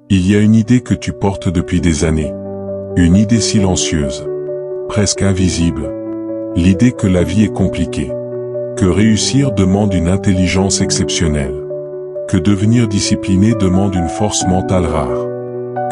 Il y a une idée que tu portes depuis des années. Une idée silencieuse, presque invisible. L'idée que la vie est compliquée. Que réussir demande une intelligence exceptionnelle. Que devenir discipliné demande une force mentale rare.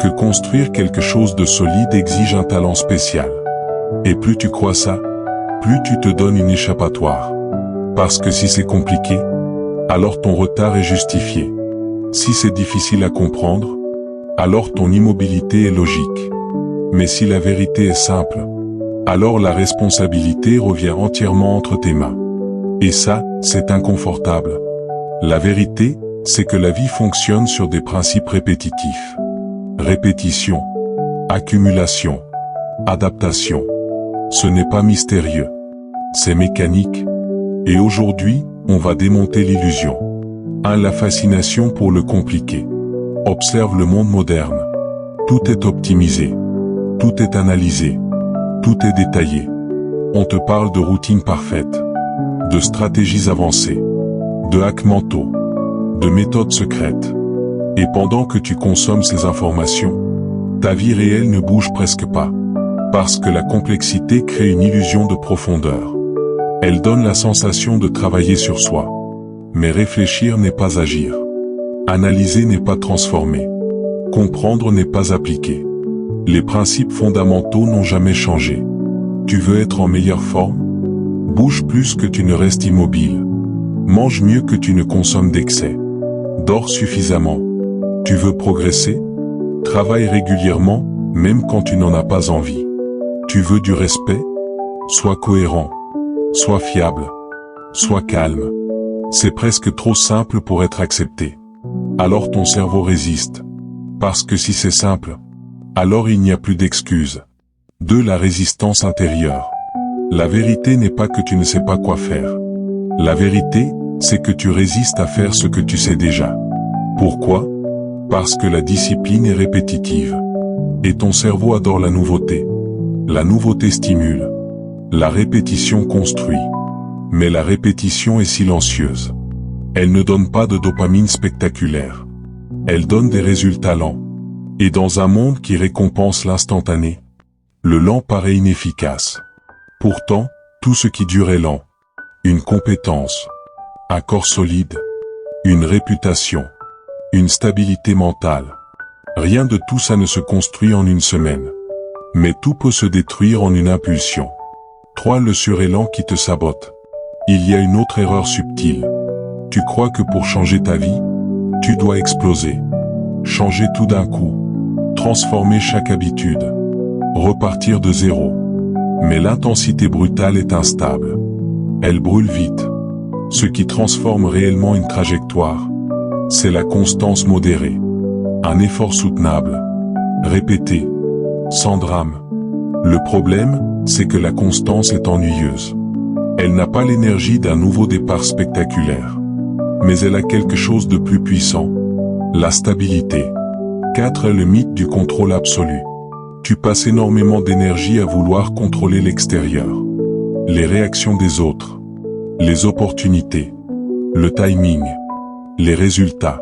Que construire quelque chose de solide exige un talent spécial. Et plus tu crois ça, plus tu te donnes une échappatoire. Parce que si c'est compliqué, alors ton retard est justifié. Si c'est difficile à comprendre, alors ton immobilité est logique. Mais si la vérité est simple, alors la responsabilité revient entièrement entre tes mains. Et ça, c'est inconfortable. La vérité, c'est que la vie fonctionne sur des principes répétitifs. Répétition, accumulation, adaptation. Ce n'est pas mystérieux. C'est mécanique. Et aujourd'hui, on va démonter l'illusion. 1. La fascination pour le compliqué. Observe le monde moderne. Tout est optimisé. Tout est analysé. Tout est détaillé. On te parle de routines parfaites, de stratégies avancées, de hacks mentaux, de méthodes secrètes. Et pendant que tu consommes ces informations, ta vie réelle ne bouge presque pas. Parce que la complexité crée une illusion de profondeur. Elle donne la sensation de travailler sur soi. Mais réfléchir n'est pas agir. Analyser n'est pas transformer. Comprendre n'est pas appliquer. Les principes fondamentaux n'ont jamais changé. Tu veux être en meilleure forme? Bouge plus que tu ne restes immobile. Mange mieux que tu ne consommes d'excès. Dors suffisamment. Tu veux progresser? Travaille régulièrement, même quand tu n'en as pas envie. Tu veux du respect? Sois cohérent. Sois fiable. Sois calme. C'est presque trop simple pour être accepté. Alors ton cerveau résiste. Parce que si c'est simple, alors il n'y a plus d'excuses. 2. La résistance intérieure. La vérité n'est pas que tu ne sais pas quoi faire. La vérité, c'est que tu résistes à faire ce que tu sais déjà. Pourquoi? Parce que la discipline est répétitive. Et ton cerveau adore la nouveauté. La nouveauté stimule. La répétition construit. Mais la répétition est silencieuse. Elle ne donne pas de dopamine spectaculaire. Elle donne des résultats lents. Et dans un monde qui récompense l'instantané, le lent paraît inefficace. Pourtant, tout ce qui dure est lent. Une compétence, un corps solide, une réputation, une stabilité mentale. Rien de tout ça ne se construit en une semaine. Mais tout peut se détruire en une impulsion. 3. Le surélan qui te sabote. Il y a une autre erreur subtile. Tu crois que pour changer ta vie, tu dois exploser. Changer tout d'un coup. Transformer chaque habitude. Repartir de zéro. Mais l'intensité brutale est instable. Elle brûle vite. Ce qui transforme réellement une trajectoire, c'est la constance modérée. Un effort soutenable. Répété. Sans drame. Le problème, c'est que la constance est ennuyeuse. Elle n'a pas l'énergie d'un nouveau départ spectaculaire. Mais elle a quelque chose de plus puissant. La stabilité. 4. Le mythe du contrôle absolu. Tu passes énormément d'énergie à vouloir contrôler l'extérieur. Les réactions des autres. Les opportunités. Le timing. Les résultats.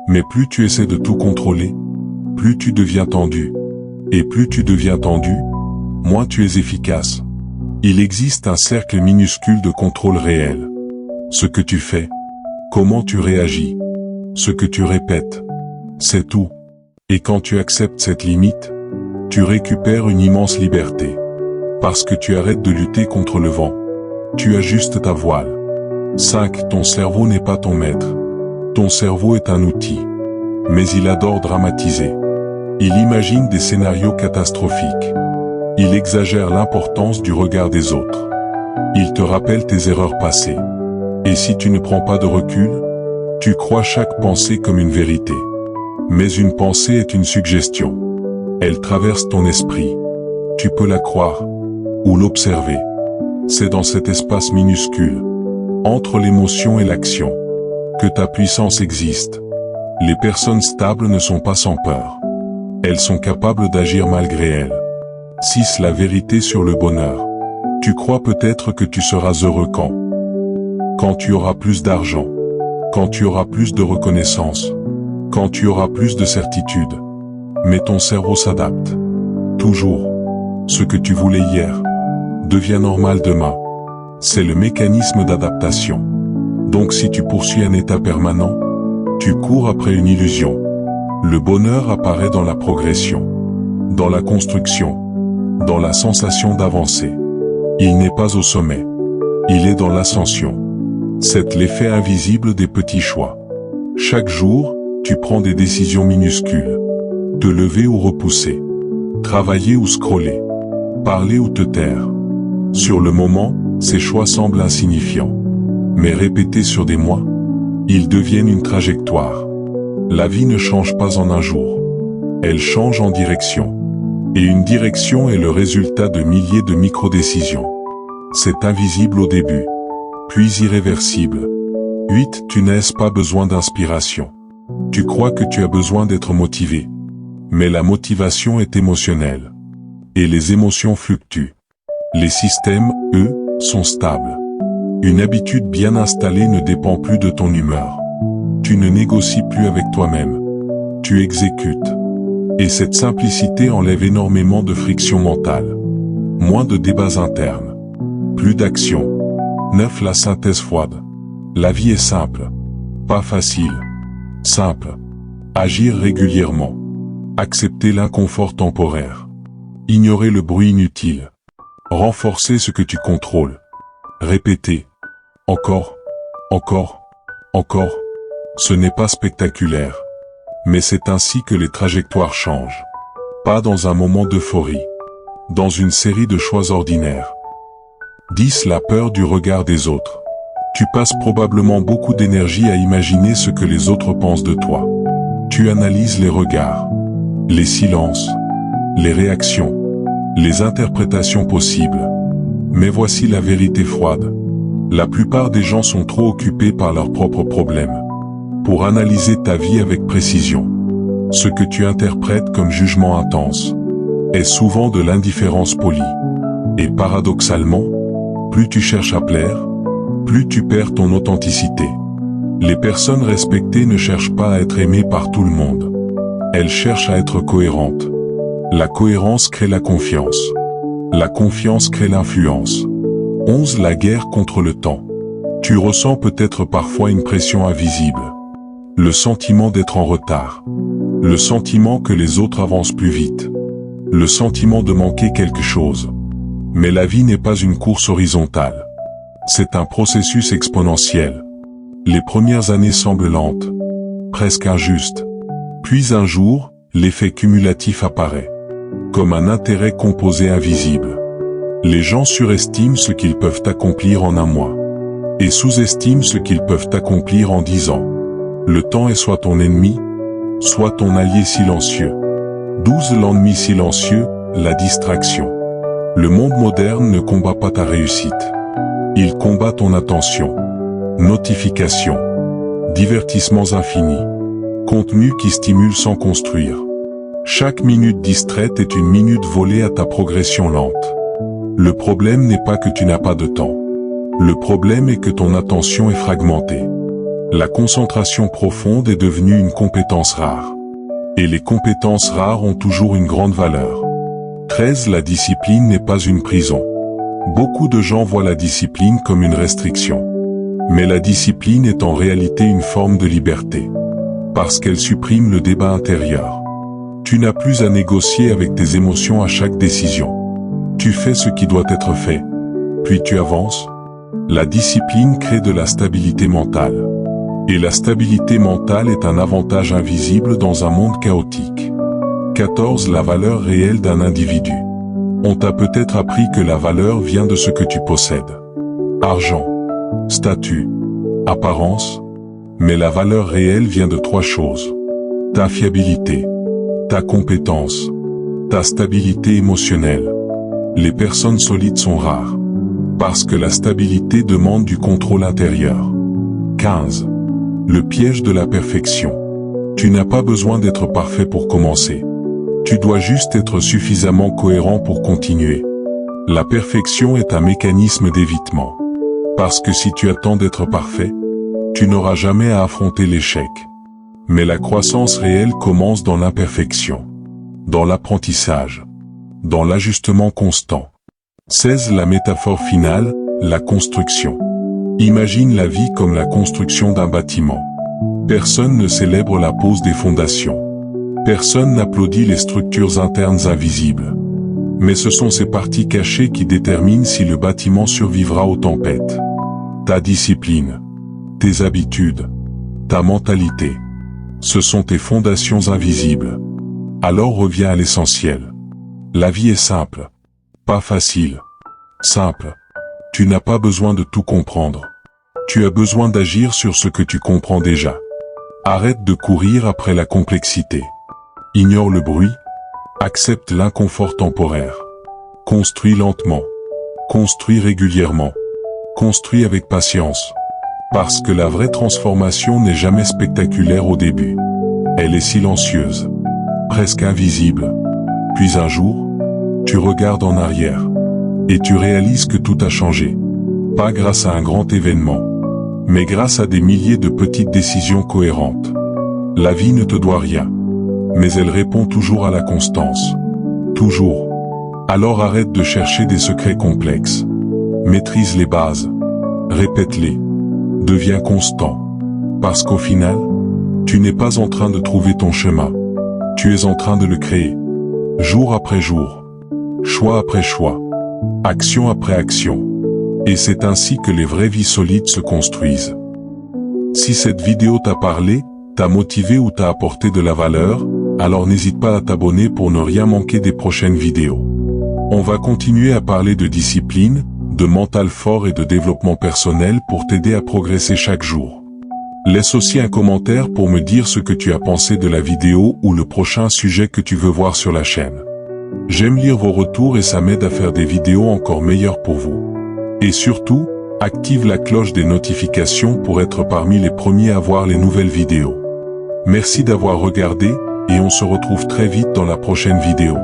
Mais plus tu essaies de tout contrôler, plus tu deviens tendu. Et plus tu deviens tendu, moins tu es efficace. Il existe un cercle minuscule de contrôle réel. Ce que tu fais, comment tu réagis, ce que tu répètes, c'est tout. Et quand tu acceptes cette limite, tu récupères une immense liberté. Parce que tu arrêtes de lutter contre le vent. Tu ajustes ta voile. 5. Ton cerveau n'est pas ton maître. Ton cerveau est un outil. Mais il adore dramatiser. Il imagine des scénarios catastrophiques. Il exagère l'importance du regard des autres. Il te rappelle tes erreurs passées. Et si tu ne prends pas de recul, tu crois chaque pensée comme une vérité. Mais une pensée est une suggestion. Elle traverse ton esprit. Tu peux la croire ou l'observer. C'est dans cet espace minuscule, entre l'émotion et l'action, que ta puissance existe. Les personnes stables ne sont pas sans peur. Elles sont capables d'agir malgré elles. 6. La vérité sur le bonheur. Tu crois peut-être que tu seras heureux quand tu auras plus d'argent, quand tu auras plus de reconnaissance, quand tu auras plus de certitude. Mais ton cerveau s'adapte. Toujours. Ce que tu voulais hier devient normal demain. C'est le mécanisme d'adaptation. Donc si tu poursuis un état permanent, tu cours après une illusion. Le bonheur apparaît dans la progression, dans la construction, dans la sensation d'avancer. Il n'est pas au sommet. Il est dans l'ascension. C'est l'effet invisible des petits choix. Chaque jour, tu prends des décisions minuscules. Te lever ou repousser. Travailler ou scroller. Parler ou te taire. Sur le moment, ces choix semblent insignifiants. Mais répétés sur des mois, ils deviennent une trajectoire. La vie ne change pas en un jour. Elle change en direction. Et une direction est le résultat de milliers de micro-décisions. C'est invisible au début, puis irréversible. 8. Tu n'as pas besoin d'inspiration. Tu crois que tu as besoin d'être motivé. Mais la motivation est émotionnelle. Et les émotions fluctuent. Les systèmes, eux, sont stables. Une habitude bien installée ne dépend plus de ton humeur. Tu ne négocies plus avec toi-même. Tu exécutes. Et cette simplicité enlève énormément de friction mentale. Moins de débats internes. Plus d'action. 9. La synthèse froide. La vie est simple. Pas facile. Simple. Agir régulièrement. Accepter l'inconfort temporaire. Ignorer le bruit inutile. Renforcer ce que tu contrôles. Répéter. Encore. Encore. Encore. Ce n'est pas spectaculaire. Mais c'est ainsi que les trajectoires changent. Pas dans un moment d'euphorie. Dans une série de choix ordinaires. 10. La peur du regard des autres. Tu passes probablement beaucoup d'énergie à imaginer ce que les autres pensent de toi. Tu analyses les regards, les silences, les réactions, les interprétations possibles. Mais voici la vérité froide. La plupart des gens sont trop occupés par leurs propres problèmes pour analyser ta vie avec précision. Ce que tu interprètes comme jugement intense est souvent de l'indifférence polie. Et paradoxalement, plus tu cherches à plaire, plus tu perds ton authenticité. Les personnes respectées ne cherchent pas à être aimées par tout le monde. Elles cherchent à être cohérentes. La cohérence crée la confiance. La confiance crée l'influence. 11. La guerre contre le temps. Tu ressens peut-être parfois une pression invisible. Le sentiment d'être en retard. Le sentiment que les autres avancent plus vite. Le sentiment de manquer quelque chose. Mais la vie n'est pas une course horizontale. C'est un processus exponentiel. Les premières années semblent lentes, presque injustes. Puis un jour, l'effet cumulatif apparaît, comme un intérêt composé invisible. Les gens surestiment ce qu'ils peuvent accomplir en un mois, et sous-estiment ce qu'ils peuvent accomplir en 10 ans. Le temps est soit ton ennemi, soit ton allié silencieux. 12. L'ennemi silencieux, la distraction. Le monde moderne ne combat pas ta réussite. Il combat ton attention. Notifications. Divertissements infinis. Contenu qui stimule sans construire. Chaque minute distraite est une minute volée à ta progression lente. Le problème n'est pas que tu n'as pas de temps. Le problème est que ton attention est fragmentée. La concentration profonde est devenue une compétence rare. Et les compétences rares ont toujours une grande valeur. 13. La discipline n'est pas une prison. Beaucoup de gens voient la discipline comme une restriction. Mais la discipline est en réalité une forme de liberté. Parce qu'elle supprime le débat intérieur. Tu n'as plus à négocier avec tes émotions à chaque décision. Tu fais ce qui doit être fait. Puis tu avances. La discipline crée de la stabilité mentale. Et la stabilité mentale est un avantage invisible dans un monde chaotique. 14. La valeur réelle d'un individu. On t'a peut-être appris que la valeur vient de ce que tu possèdes. Argent, statut, apparence. Mais la valeur réelle vient de 3 choses. Ta fiabilité, ta compétence, ta stabilité émotionnelle. Les personnes solides sont rares. Parce que la stabilité demande du contrôle intérieur. 15. Le piège de la perfection. Tu n'as pas besoin d'être parfait pour commencer. Tu dois juste être suffisamment cohérent pour continuer. La perfection est un mécanisme d'évitement. Parce que si tu attends d'être parfait, tu n'auras jamais à affronter l'échec. Mais la croissance réelle commence dans l'imperfection. dans l'apprentissage, dans l'ajustement constant. 16. La métaphore finale, la construction. Imagine la vie comme la construction d'un bâtiment. Personne ne célèbre la pose des fondations. Personne n'applaudit les structures internes invisibles. Mais ce sont ces parties cachées qui déterminent si le bâtiment survivra aux tempêtes. Ta discipline, tes habitudes, ta mentalité, ce sont tes fondations invisibles. Alors reviens à l'essentiel. La vie est simple, pas facile. Simple. Tu n'as pas besoin de tout comprendre. Tu as besoin d'agir sur ce que tu comprends déjà. Arrête de courir après la complexité. Ignore le bruit. Accepte l'inconfort temporaire. Construis lentement. Construis régulièrement. Construis avec patience. Parce que la vraie transformation n'est jamais spectaculaire au début. Elle est silencieuse. Presque invisible. Puis un jour, tu regardes en arrière. Et tu réalises que tout a changé. Pas grâce à un grand événement, mais grâce à des milliers de petites décisions cohérentes. La vie ne te doit rien, mais elle répond toujours à la constance. Toujours. Alors arrête de chercher des secrets complexes. Maîtrise les bases. Répète-les. Deviens constant. Parce qu'au final, tu n'es pas en train de trouver ton chemin. Tu es en train de le créer. Jour après jour. Choix après choix. Action après action. Et c'est ainsi que les vraies vies solides se construisent. Si cette vidéo t'a parlé, t'a motivé ou t'a apporté de la valeur, alors n'hésite pas à t'abonner pour ne rien manquer des prochaines vidéos. On va continuer à parler de discipline, de mental fort et de développement personnel pour t'aider à progresser chaque jour. Laisse aussi un commentaire pour me dire ce que tu as pensé de la vidéo ou le prochain sujet que tu veux voir sur la chaîne. J'aime lire vos retours et ça m'aide à faire des vidéos encore meilleures pour vous. Et surtout, active la cloche des notifications pour être parmi les premiers à voir les nouvelles vidéos. Merci d'avoir regardé, et on se retrouve très vite dans la prochaine vidéo.